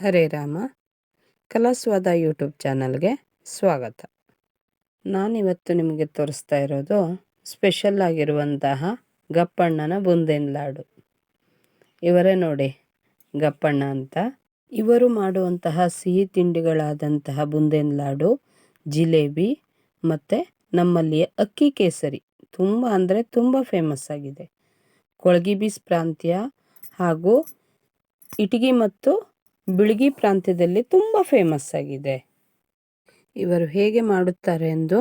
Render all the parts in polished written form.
ಹರೇ Rama. ಕಲಾಸ್ವಾದ YouTube ಚಾನಲ್ಗೆ ಸ್ವಾಗತ. ನಾನಿವತ್ತು ನಿಮಗೆ ತೋರಿಸ್ತಾ ಇರೋದು ಸ್ಪೆಷಲ್ ಆಗಿರುವಂತಹ ಗಪ್ಪಣ್ಣನ ಬೂಂದಿನ ಲಾಡು. ಇವರೇ ನೋಡಿ ಗಪ್ಪಣ್ಣ ಅಂತ. ಇವರು ಮಾಡುವಂತಹ ಸಿಹಿ ತಿಂಡಿಗಳಾದಂತಹ ಬೂಂದಿನ ಲಾಡು, ಜಿಲೇಬಿ ಮತ್ತು ನಮ್ಮಲ್ಲಿ ಅಕ್ಕಿ ಕೇಸರಿ ತುಂಬ ಅಂದರೆ ತುಂಬ ಫೇಮಸ್ ಆಗಿದೆ. ಕೊಳಗಿಬೀಸ್ ಪ್ರಾಂತ್ಯ ಹಾಗೂ ಇಟಗಿ ಮತ್ತು ಬಿಳ್ಗಿ ಪ್ರಾಂತ್ಯದಲ್ಲಿ ತುಂಬ ಫೇಮಸ್ ಆಗಿದೆ. ಇವರು ಹೇಗೆ ಮಾಡುತ್ತಾರೆ ಎಂದು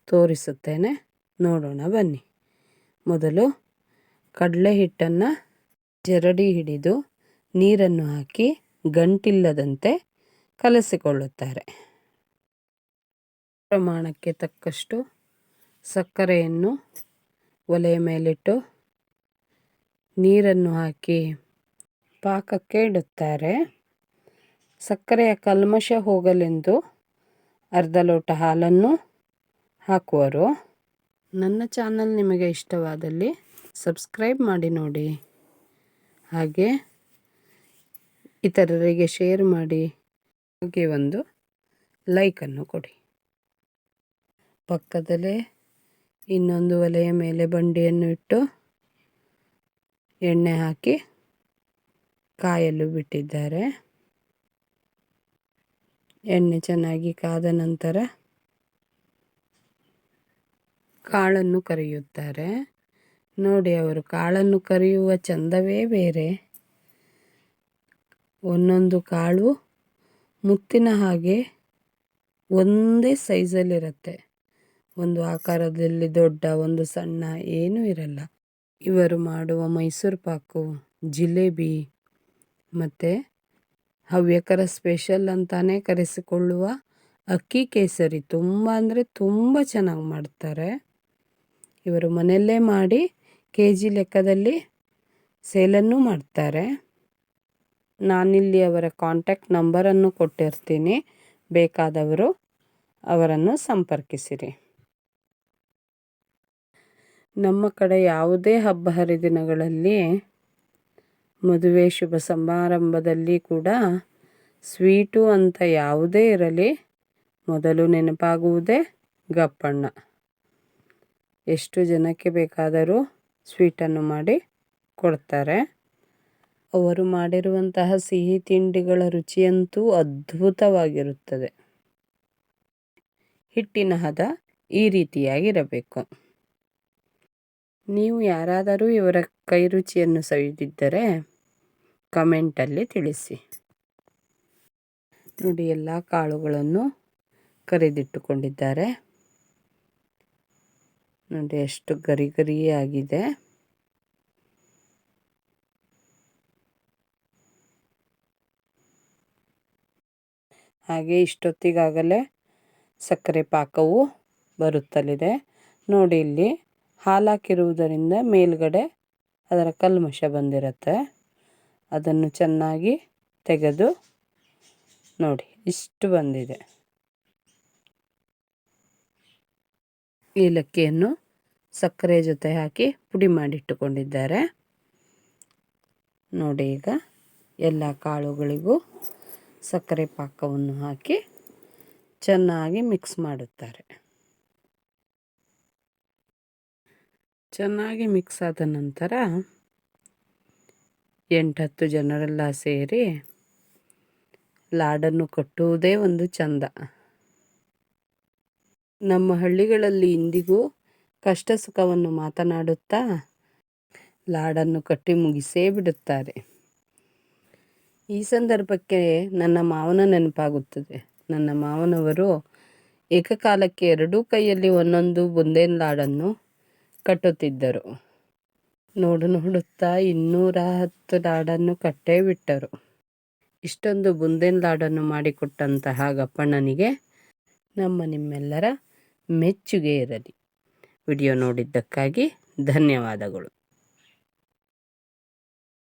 ತೋರಿಸುತ್ತೇನೆ, ನೋಡೋಣ ಬನ್ನಿ. ಮೊದಲು ಕಡಲೆ ಹಿಟ್ಟನ್ನು ಜರಡಿ ಹಿಡಿದು ನೀರನ್ನು ಹಾಕಿ ಗಂಟಿಲ್ಲದಂತೆ ಕಲಸಿಕೊಳ್ಳುತ್ತಾರೆ. ಪ್ರಮಾಣಕ್ಕೆ ತಕ್ಕಷ್ಟು ಸಕ್ಕರೆಯನ್ನು ಒಲೆಯ ಮೇಲಿಟ್ಟು ನೀರನ್ನು ಹಾಕಿ ಪಾಕಕ್ಕೆ ಇಡುತ್ತಾರೆ. ಸಕ್ಕರೆಯ ಕಲ್ಮಶ ಹೋಗಲೆಂದು ಅರ್ಧ ಲೋಟ ಹಾಲನ್ನು ಹಾಕುವರು. ನನ್ನ ಚಾನಲ್ ನಿಮಗೆ ಇಷ್ಟವಾದಲ್ಲಿ ಸಬ್ಸ್ಕ್ರೈಬ್ ಮಾಡಿ ನೋಡಿ, ಹಾಗೆ ಇತರರಿಗೆ ಶೇರ್ ಮಾಡಿ, ಹಾಗೆ ಒಂದು ಲೈಕನ್ನು ಕೊಡಿ. ಪಕ್ಕದಲ್ಲೇ ಇನ್ನೊಂದು ಒಲೆಯ ಮೇಲೆ ಬಂಡಿಯನ್ನು ಇಟ್ಟು ಎಣ್ಣೆ ಹಾಕಿ ಕಾಯಲು ಬಿಟ್ಟಿದ್ದಾರೆ. ಎಣ್ಣೆ ಚೆನ್ನಾಗಿ ಕಾದ ನಂತರ ಕಾಳನ್ನು ಕರಿಯುತ್ತಾರೆ. ನೋಡಿ, ಅವರು ಕಾಳನ್ನು ಕರಿಯುವ ಚಂದವೇ ಬೇರೆ. ಒಂದೊಂದು ಕಾಳು ಮುತ್ತಿನ ಹಾಗೆ ಒಂದೇ ಸೈಜಲ್ಲಿರುತ್ತೆ. ಒಂದು ಆಕಾರದಲ್ಲಿ ದೊಡ್ಡ, ಒಂದು ಸಣ್ಣ ಏನೂ ಇರಲ್ಲ. ಇವರು ಮಾಡುವ ಮೈಸೂರು ಪಾಕು, ಜಿಲೇಬಿ ಮತ್ತು ಹವ್ಯಕರ ಸ್ಪೆಷಲ್ ಅಂತಾನೆ ಕರೆಸಿಕೊಳ್ಳುವ ಅಕ್ಕಿ ಕೇಸರಿ ತುಂಬ ಅಂದರೆ ತುಂಬ ಚೆನ್ನಾಗಿ ಮಾಡ್ತಾರೆ. ಇವರು ಮನೆಯಲ್ಲೇ ಮಾಡಿ KG ಲೆಕ್ಕದಲ್ಲಿ ಸೇಲನ್ನು ಮಾಡ್ತಾರೆ. ನಾನಿಲ್ಲಿ ಅವರ ಕಾಂಟ್ಯಾಕ್ಟ್ ನಂಬರನ್ನು ಕೊಟ್ಟಿರ್ತೀನಿ, ಬೇಕಾದವರು ಅವರನ್ನು ಸಂಪರ್ಕಿಸಿರಿ. ನಮ್ಮ ಕಡೆ ಯಾವುದೇ ಹಬ್ಬ ಹರಿದಿನಗಳಲ್ಲಿ, ಮದುವೆ ಶುಭ ಸಮಾರಂಭದಲ್ಲಿ ಕೂಡ ಸ್ವೀಟು ಅಂತ ಯಾವುದೇ ಇರಲಿ, ಮೊದಲು ನೆನಪಾಗುವುದೇ ಗಪ್ಪಣ್ಣ. ಎಷ್ಟು ಜನಕ್ಕೆ ಬೇಕಾದರೂ ಸ್ವೀಟನ್ನು ಮಾಡಿ ಕೊಡ್ತಾರೆ. ಅವರು ಮಾಡಿರುವಂತಹ ಸಿಹಿ ತಿಂಡಿಗಳ ರುಚಿಯಂತೂ ಅದ್ಭುತವಾಗಿರುತ್ತದೆ. ಹಿಟ್ಟಿನ ಹದ ಈ ರೀತಿಯಾಗಿರಬೇಕು. ನೀವು ಯಾರಾದರೂ ಇವರ ಕೈ ರುಚಿಯನ್ನು ಸವಿದಿದ್ದರೆ ಕಮೆಂಟಲ್ಲಿ ತಿಳಿಸಿ. ನೋಡಿ, ಎಲ್ಲ ಕಾಳುಗಳನ್ನು ಕರಿದಿಟ್ಟುಕೊಂಡಿದ್ದಾರೆ. ನೋಡಿ ಎಷ್ಟು ಗರಿ ಗರಿಯಾಗಿದೆ. ಹಾಗೆ ಇಷ್ಟೊತ್ತಿಗಾಗಲೇ ಸಕ್ಕರೆ ಪಾಕವು ಬರುತ್ತಲಿದೆ. ನೋಡಿ, ಇಲ್ಲಿ ಹಾಲು ಹಾಕಿರುವುದರಿಂದ ಮೇಲ್ಗಡೆ ಅದರ ಕಲ್ಮಶ ಬಂದಿರುತ್ತೆ. ಅದನ್ನು ಚೆನ್ನಾಗಿ ತೆಗೆದು ನೋಡಿ, ಇಷ್ಟು ಬಂದಿದೆ. ಏಲಕ್ಕಿಯನ್ನು ಸಕ್ಕರೆ ಜೊತೆ ಹಾಕಿ ಪುಡಿ ಮಾಡಿಟ್ಟುಕೊಂಡಿದ್ದಾರೆ. ನೋಡಿ, ಈಗ ಎಲ್ಲ ಕಾಳುಗಳಿಗೂ ಸಕ್ಕರೆ ಪಾಕವನ್ನು ಹಾಕಿ ಚೆನ್ನಾಗಿ ಮಿಕ್ಸ್ ಮಾಡುತ್ತಾರೆ. ಚೆನ್ನಾಗಿ ಮಿಕ್ಸ್ ಆದ ನಂತರ 8-10 ಜನರೆಲ್ಲ ಸೇರಿ ಲಾಡನ್ನು ಕಟ್ಟುವುದೇ ಒಂದು ಚಂದ. ನಮ್ಮ ಹಳ್ಳಿಗಳಲ್ಲಿ ಇಂದಿಗೂ ಕಷ್ಟ ಸುಖವನ್ನು ಮಾತನಾಡುತ್ತಾ ಲಾಡನ್ನು ಕಟ್ಟಿ ಮುಗಿಸೇ ಬಿಡುತ್ತಾರೆ. ಈ ಸಂದರ್ಭಕ್ಕೆ ನನ್ನ ಮಾವನ ನೆನಪಾಗುತ್ತದೆ. ನನ್ನ ಮಾವನವರು ಏಕಕಾಲಕ್ಕೆ 2 ಕೈಯಲ್ಲಿ ಒಂದೊಂದು ಬೂಂದಿನ ಲಾಡನ್ನು ಕಟ್ಟುತ್ತಿದ್ದರು. ನೋಡುತ್ತಾ 210 ಲಾಡನ್ನು ಕಟ್ಟೇ ಬಿಟ್ಟರು. ಇಷ್ಟೊಂದು ಬೂಂದಿನ ಲಾಡನ್ನು ಮಾಡಿಕೊಟ್ಟಂತಹ ಗಪ್ಪಣ್ಣನಿಗೆ ನಿಮ್ಮೆಲ್ಲರ ಮೆಚ್ಚುಗೆ ಇರಲಿ. ವಿಡಿಯೋ ನೋಡಿದ್ದಕ್ಕಾಗಿ ಧನ್ಯವಾದಗಳು.